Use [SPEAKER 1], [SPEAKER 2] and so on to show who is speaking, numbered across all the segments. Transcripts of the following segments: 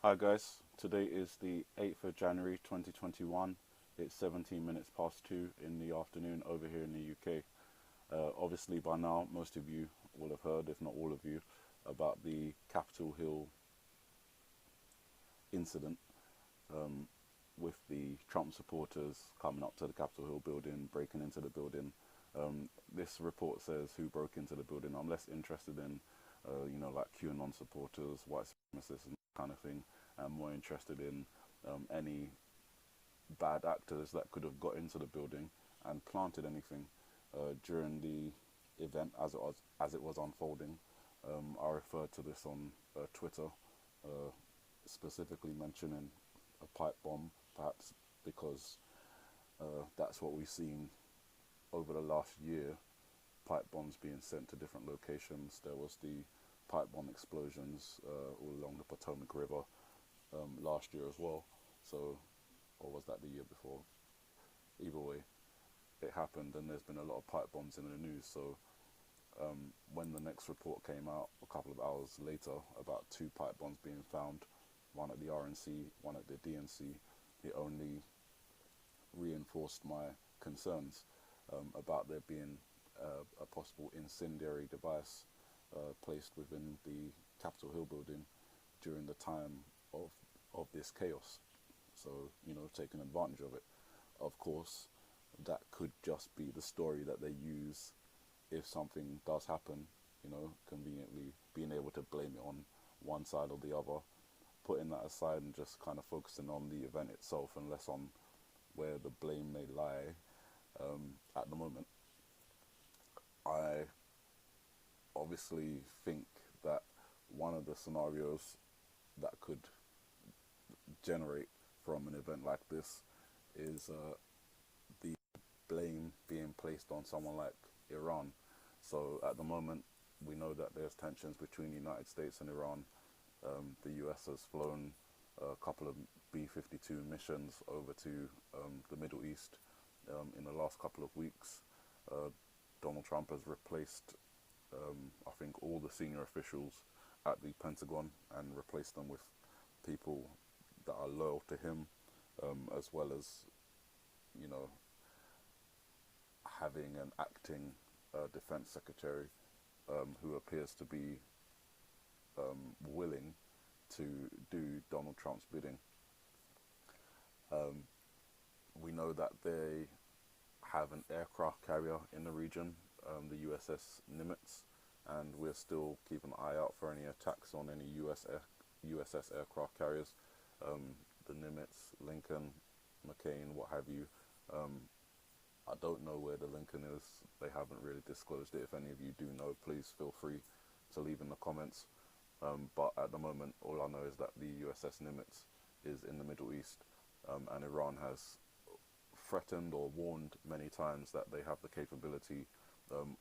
[SPEAKER 1] Hi guys, today is the 8th of January 2021. It's 17 minutes past 2 in the afternoon over here in the UK. Obviously by now most of you will have heard, if not all of you, about the Capitol Hill incident with the Trump supporters coming up to the Capitol Hill building, breaking into the building. This report says who broke into the building. I'm less interested in, like QAnon supporters, white supremacists, and that kind of thing. I'm more interested in any bad actors that could have got into the building and planted anything during the event as it was unfolding. I referred to this on Twitter, specifically mentioning a pipe bomb, perhaps because that's what we've seen over the last year, pipe bombs being sent to different locations. There was the pipe bomb explosions all along the Potomac River last year as well. So, or was that the year before? Either way, it happened, and there's been a lot of pipe bombs in the news. So when the next report came out a couple of hours later about two pipe bombs being found, one at the RNC, one at the DNC, it only reinforced my concerns about there being a possible incendiary device placed within the Capitol Hill building during the time of this chaos. So, taking advantage of it. Of course, that could just be the story that they use if something does happen, conveniently being able to blame it on one side or the other, putting that aside and just kind of focusing on the event itself and less on where the blame may lie at the moment. I obviously think that one of the scenarios that could generate from an event like this is the blame being placed on someone like Iran. So at the moment, we know that there's tensions between the United States and Iran. The US has flown a couple of B-52 missions over to the Middle East in the last couple of weeks. Donald Trump has replaced, I think, all the senior officials at the Pentagon and replaced them with people that are loyal to him, as well as, having an acting defense secretary who appears to be willing to do Donald Trump's bidding. We know that they have an aircraft carrier in the region, the USS Nimitz, and we're still keeping an eye out for any attacks on any USS aircraft carriers. The Nimitz, Lincoln, McCain, what have you. I don't know where the Lincoln is. They haven't really disclosed it. If any of you do know, please feel free to leave in the comments. But at the moment, all I know is that the USS Nimitz is in the Middle East, and Iran has threatened or warned many times that they have the capability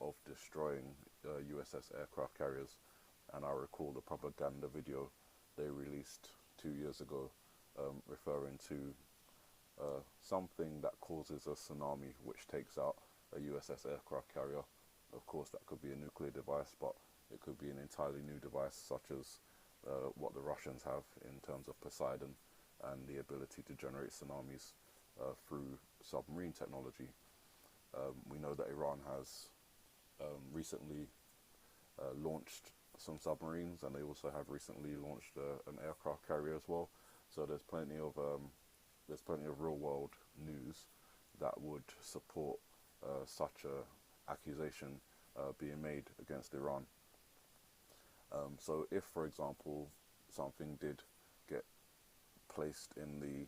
[SPEAKER 1] of destroying USS aircraft carriers. And I recall the propaganda video they released 2 years ago referring to something that causes a tsunami which takes out a USS aircraft carrier. Of course, that could be a nuclear device, but it could be an entirely new device, such as what the Russians have in terms of Poseidon and the ability to generate tsunamis through submarine technology. We know that Iran has recently launched some submarines, and they also have recently launched an aircraft carrier as well. So there's plenty of real world news that would support such a accusation being made against Iran. So if, for example, something did get placed in the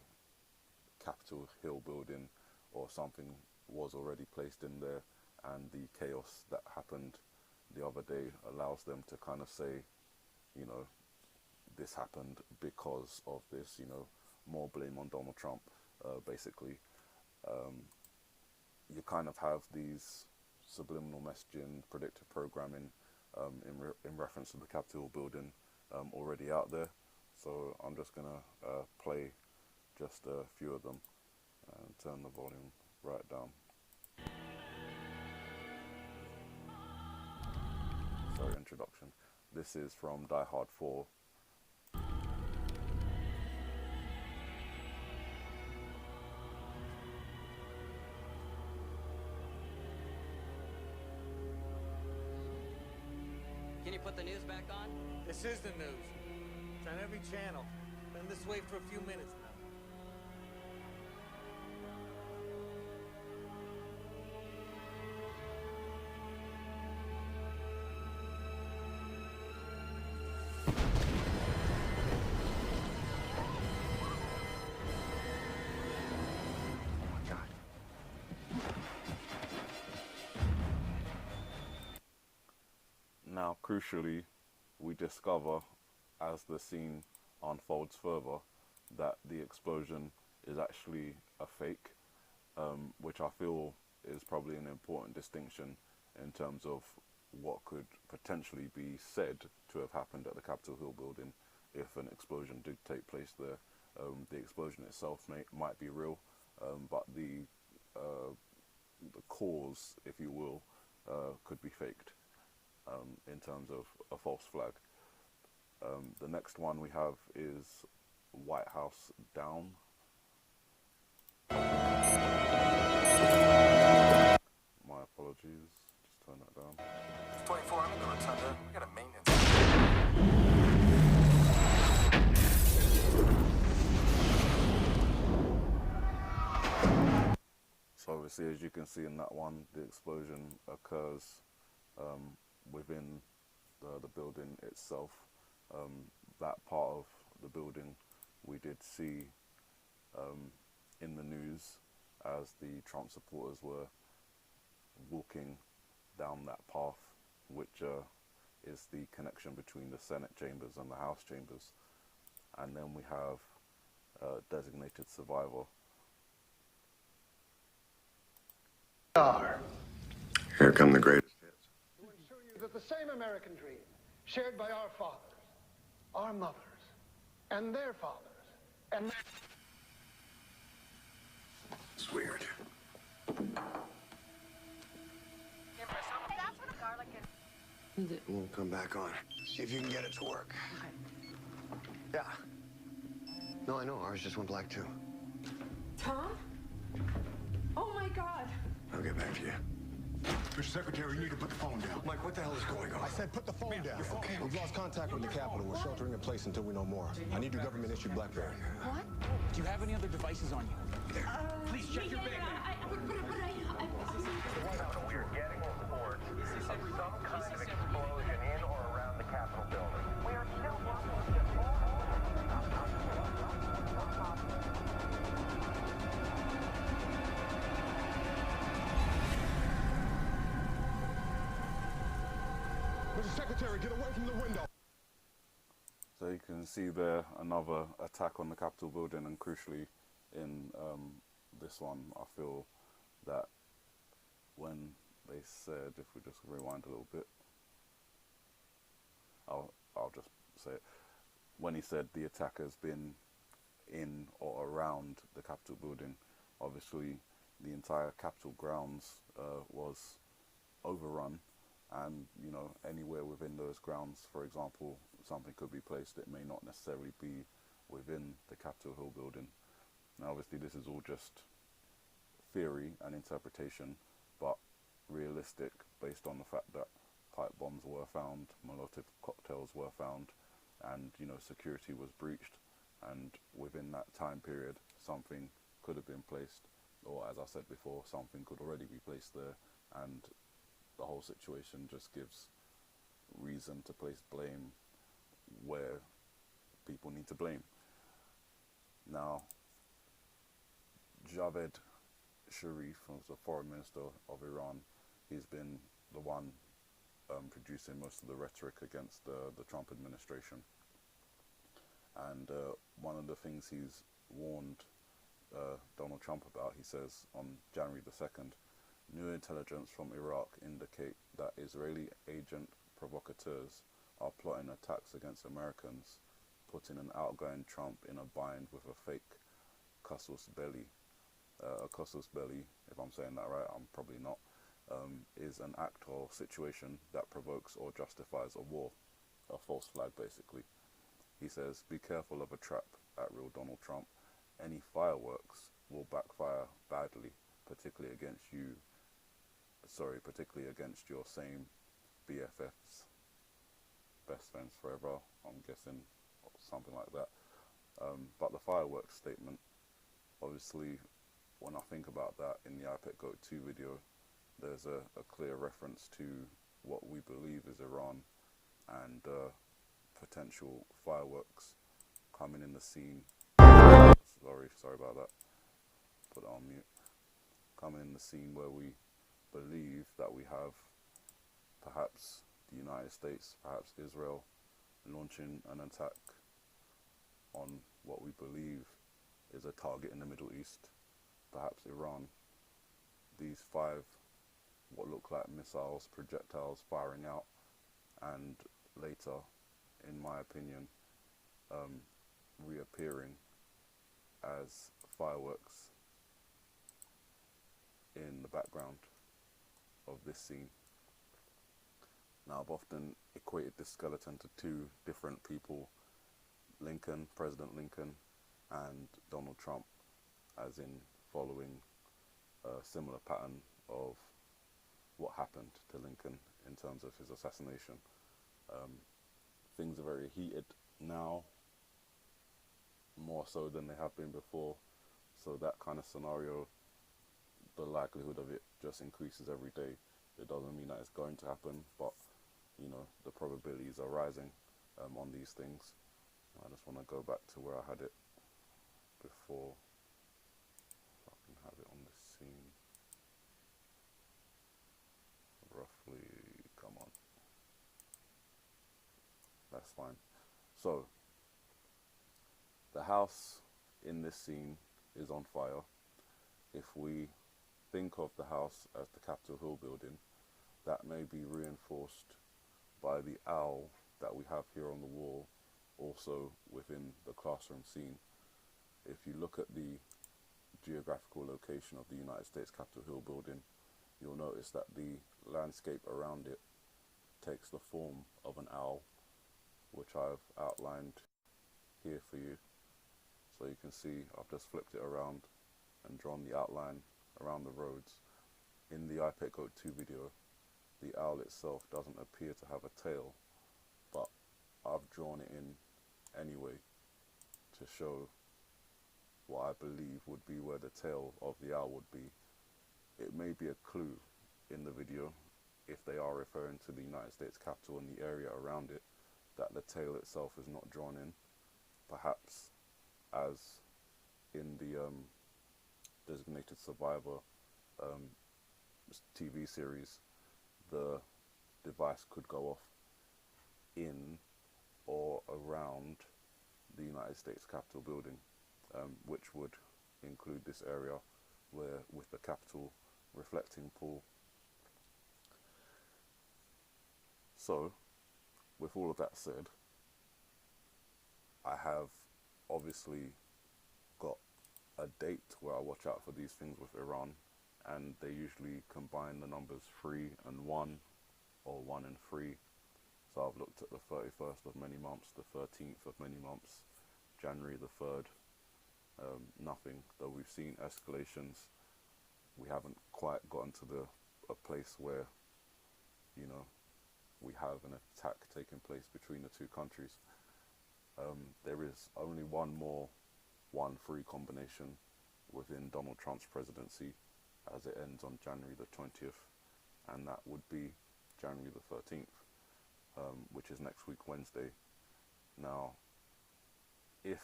[SPEAKER 1] Capitol Hill building, or something was already placed in there, and the chaos that happened the other day allows them to kind of say, this happened because of this, more blame on Donald Trump, basically. You kind of have these subliminal messaging, predictive programming in reference to the Capitol building already out there. So I'm just going to play just a few of them and turn the volume right down. Sorry, introduction. This is from Die Hard 4.
[SPEAKER 2] put the news back on?
[SPEAKER 3] This is the news. It's on every channel. Been this way for a few minutes now.
[SPEAKER 1] Now, crucially, we discover as the scene unfolds further that the explosion is actually a fake, which I feel is probably an important distinction in terms of what could potentially be said to have happened at the Capitol Hill building if an explosion did take place there. The explosion itself might be real, but the cause, if you will, could be faked. In terms of a false flag. The next one we have is White House down. My apologies, just turn that down.
[SPEAKER 4] 24, I'm in the rotunda. We got a maintenance.
[SPEAKER 1] So obviously, as you can see in that one, the explosion occurs within the building itself. That part of the building we did see in the news as the Trump supporters were walking down that path, which is the connection between the Senate chambers and the House chambers. And then we have designated survivor.
[SPEAKER 4] Here come the greatest hits.
[SPEAKER 5] To ensure you that the same American dream, shared by our fathers, our mothers, and their fathers, and their...
[SPEAKER 4] It's weird. It won't come back on. See if you can get it to work. Yeah. No, I know. Ours just went black too.
[SPEAKER 6] Tom? Oh my God.
[SPEAKER 4] I'll get back to you.
[SPEAKER 7] Mr. Secretary, you need to put the phone down.
[SPEAKER 4] Mike, what the hell is going on?
[SPEAKER 7] I said put the phone down. Okay. We've lost contact with the Capitol. We're sheltering in place until we know more. I need your government-issued BlackBerry.
[SPEAKER 6] What?
[SPEAKER 8] Do you have any other devices on you?
[SPEAKER 4] There.
[SPEAKER 8] Please check your bag.
[SPEAKER 9] We're getting reports of some kind of explosion in or around the Capitol building. We are still working to
[SPEAKER 7] Mr. Secretary, get away from the window.
[SPEAKER 1] So you can see there another attack on the Capitol building, and crucially in this one, I feel that when they said, if we just rewind a little bit, I'll just say it. When he said the attack has been in or around the Capitol building, obviously the entire Capitol grounds was overrun, and you know, anywhere within those grounds, for example, something could be placed. It may not necessarily be within the Capitol Hill building. Now obviously this is all just theory and interpretation, but realistic based on the fact that pipe bombs were found, Molotov cocktails were found, and you know, security was breached, and within that time period something could have been placed, or as I said before, something could already be placed there, and the whole situation just gives reason to place blame where people need to blame. Now, Javed Sharif, who's the foreign minister of Iran, he's been the one producing most of the rhetoric against the Trump administration. And one of the things he's warned Donald Trump about, he says on January the 2nd, new intelligence from Iraq indicate that Israeli agent provocateurs are plotting attacks against Americans, putting an outgoing Trump in a bind with a fake casus belli. A casus belli, if I'm saying that right, I'm probably not, is an act or situation that provokes or justifies a war, a false flag basically. He says, be careful of a trap at real Donald Trump. Any fireworks will backfire badly, particularly against your same BFFs. best friends forever, I'm guessing, or something like that. But the fireworks statement, obviously, when I think about that in the iPad Go 2 video, there's a clear reference to what we believe is Iran and potential fireworks coming in the scene. Sorry about that. Put it on mute. Coming in the scene where we believe that we have perhaps the United States, perhaps Israel, launching an attack on what we believe is a target in the Middle East, perhaps Iran. These 5 what look like missiles, projectiles firing out, and later, in my opinion, reappearing as fireworks in the background of this scene. Now, I've often equated this skeleton to 2 different people, President Lincoln and Donald Trump, as in following a similar pattern of what happened to Lincoln in terms of his assassination. Things are very heated now, more so than they have been before, so that kind of scenario, the likelihood of it just increases every day. It doesn't mean that it's going to happen, but you know, the probabilities are rising on these things. I just want to go back to where I had it before, if I can have it on the scene roughly. Come on, that's fine. So the house in this scene is on fire. If we think of the house as the Capitol Hill building, that may be reinforced by the owl that we have here on the wall, also within the classroom scene. If you look at the geographical location of the United States Capitol Hill building, you'll notice that the landscape around it takes the form of an owl, which I've outlined here for you. So you can see I've just flipped it around and drawn the outline around the roads. In the iPad Go 2 video, the owl itself doesn't appear to have a tail, but I've drawn it in anyway to show what I believe would be where the tail of the owl would be. It may be a clue in the video, if they are referring to the United States Capitol and the area around it, that the tail itself is not drawn in. Perhaps, as in the Designated Survivor TV series, the device could go off in or around the United States Capitol building, which would include this area where, with the Capitol reflecting pool. So, with all of that said, I have obviously got a date where I watch out for these things with Iran, and they usually combine the numbers 3 and 1, or 1 and 3. So I've looked at the 31st of many months, the 13th of many months, January the 3rd, nothing, though we've seen escalations. We haven't quite gotten to a place where, you know, we have an attack taking place between the 2 countries. There is only one more 1-3 combination within Donald Trump's presidency, as it ends on January the 20th, and that would be January the 13th, which is next week Wednesday. Now, if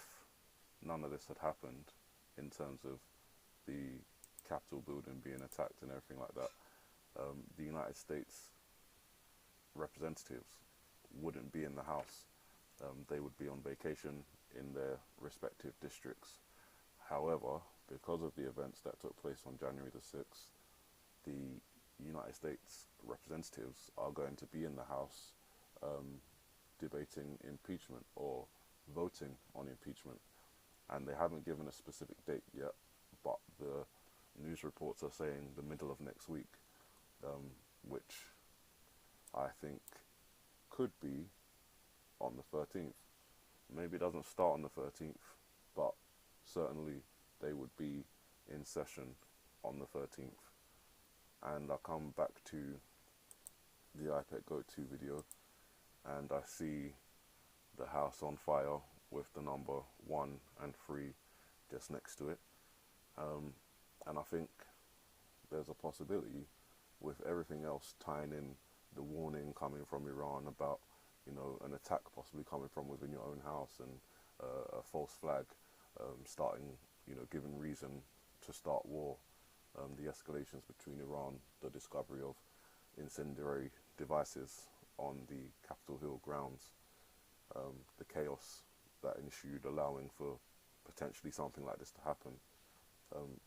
[SPEAKER 1] none of this had happened in terms of the Capitol building being attacked and everything like that, the United States representatives wouldn't be in the House. They would be on vacation in their respective districts. However, because of the events that took place on January the 6th, the United States representatives are going to be in the House debating impeachment or voting on impeachment. And they haven't given a specific date yet, but the news reports are saying the middle of next week, which I think could be on the 13th. Maybe it doesn't start on the 13th, but certainly they would be in session on the 13th. And I'll come back to the iPad Go 2 video. and I see the house on fire with the number 1 and 3 just next to it. And I think there's a possibility, with everything else tying in the warning coming from Iran about, you know, an attack possibly coming from within your own house, and a false flag starting, you know, giving reason to start war, the escalations between Iran, the discovery of incendiary devices on the Capitol Hill grounds, the chaos that ensued allowing for potentially something like this to happen.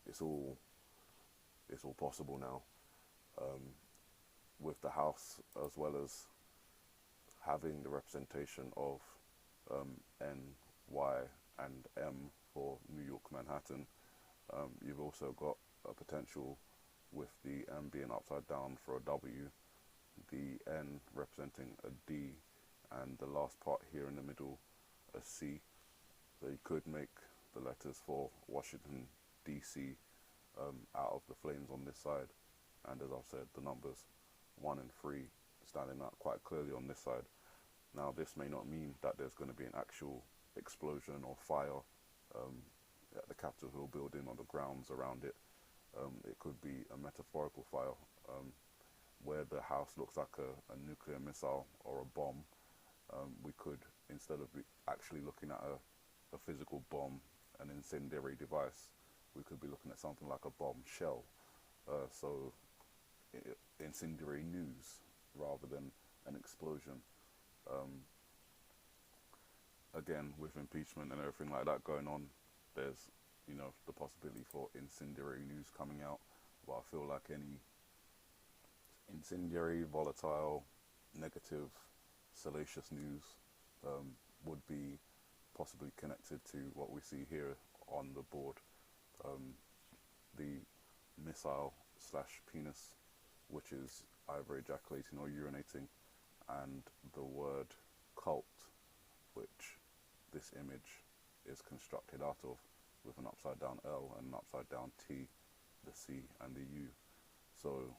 [SPEAKER 1] It's all possible now, with the House, as well as having the representation of N, Y, and M for New York, Manhattan. You've also got a potential with the M being upside down for a W, the N representing a D, and the last part here in the middle a C. So you could make the letters for Washington DC out of the flames on this side, and as I've said, the numbers 1 and 3 standing out quite clearly on this side. Now, this may not mean that there's going to be an actual explosion or fire at the Capitol Hill building or the grounds around it. It could be a metaphorical fire, where the house looks like a nuclear missile or a bomb. We could, instead of actually looking at a physical bomb, an incendiary device, we could be looking at something like a bombshell. So incendiary news rather than an explosion. Again, with impeachment and everything like that going on, there's, you know, the possibility for incendiary news coming out. But I feel like any incendiary, volatile, negative, salacious news would be possibly connected to what we see here on the board. The missile / penis, which is either ejaculating or urinating, and the word cult, which this image is constructed out of, with an upside down L and an upside down T, the C and the U. So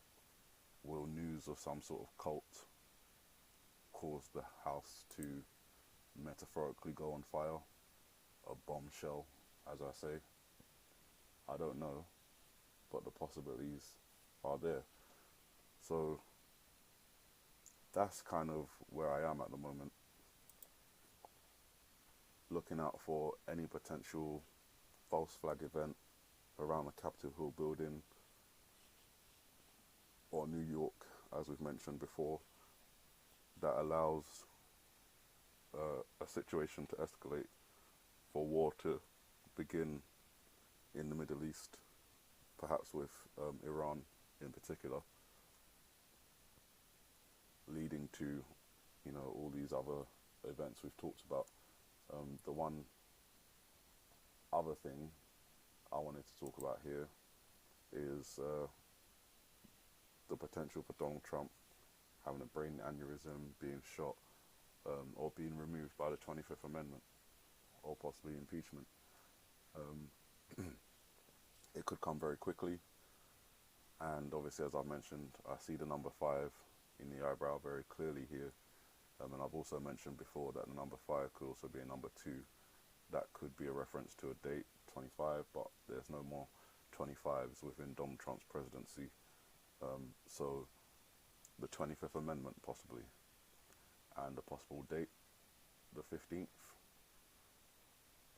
[SPEAKER 1] will news of some sort of cult cause the house to metaphorically go on fire? A bombshell, as I say? I don't know, but the possibilities are there. So that's kind of where I am at the moment, looking out for any potential false flag event around the Capitol Hill building or New York, as we've mentioned before, that allows a situation to escalate, for war to begin in the Middle East, perhaps with Iran in particular, leading to, you know, all these other events we've talked about. The one other thing I wanted to talk about here is the potential for Donald Trump having a brain aneurysm, being shot, or being removed by the 25th Amendment, or possibly impeachment. It could come very quickly, and obviously, as I mentioned, I see the number 5 in the eyebrow very clearly here, and I've also mentioned before that the number 5 could also be a number 2. That could be a reference to a date, 25, but there's no more 25s within Donald Trump's presidency. So the 25th Amendment possibly, and a possible date, the 15th.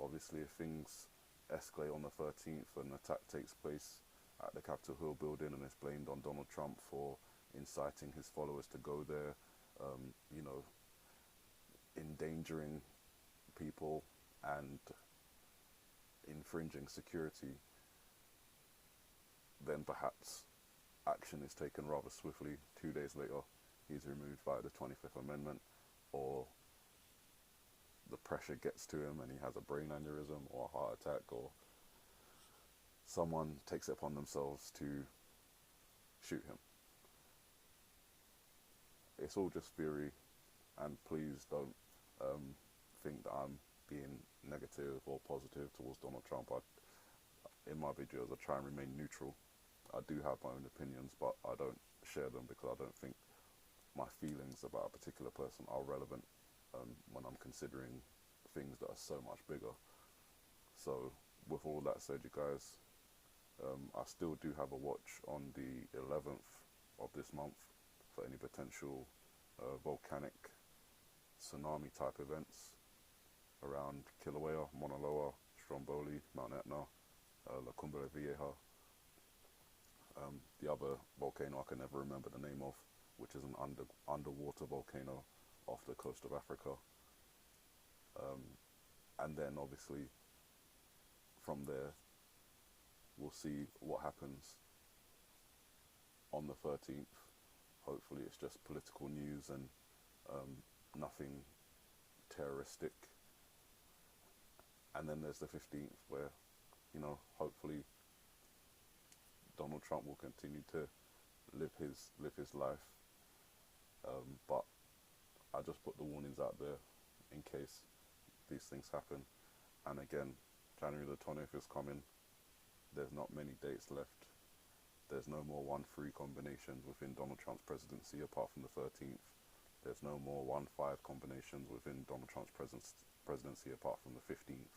[SPEAKER 1] Obviously, if things escalate on the 13th and an attack takes place at the Capitol Hill building and it's blamed on Donald Trump for inciting his followers to go there, you know, endangering people and infringing security, then perhaps action is taken rather swiftly. 2 days later, he's removed via the 25th Amendment, or the pressure gets to him and he has a brain aneurysm or a heart attack, or someone takes it upon themselves to shoot him. It's all just theory, and please don't think that I'm being negative or positive towards Donald Trump. In my videos, I try and remain neutral. I do have my own opinions, but I don't share them because I don't think my feelings about a particular person are relevant when I'm considering things that are so much bigger. So with all that said, you guys, I still do have a watch on the 11th of this month for any potential volcanic tsunami type events around Kilauea, Mauna Loa, Stromboli, Mount Etna, La Cumbre Vieja, the other volcano I can never remember the name of, which is an underwater volcano off the coast of Africa. And then obviously from there we'll see what happens on the 13th. Hopefully it's just political news and nothing terroristic. And then there's the 15th where, you know, hopefully Donald Trump will continue to live his life. But I just put the warnings out there in case these things happen. And again, January the 20th is coming. There's not many dates left. There's no more 1-3 combinations within Donald Trump's presidency apart from the 13th. There's no more 1-5 combinations within Donald Trump's presidency apart from the 15th.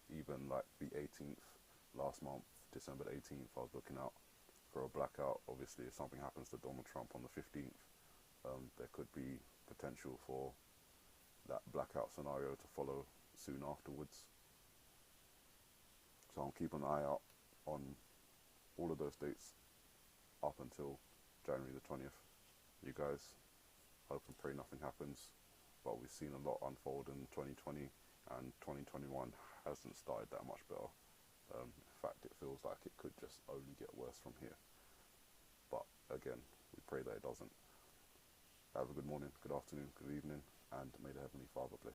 [SPEAKER 1] Even like the 18th last month, December 18th, I was looking out for a blackout. Obviously, if something happens to Donald Trump on the 15th, there could be potential for that blackout scenario to follow soon afterwards. So I'm keeping an eye out on all of those dates up until January the 20th. You guys, hope and pray nothing happens, but we've seen a lot unfold in 2020, and 2021 hasn't started that much better. In fact, it feels like it could just only get worse from here. But again, we pray that it doesn't. Have a good morning, good afternoon, good evening, and may the Heavenly Father bless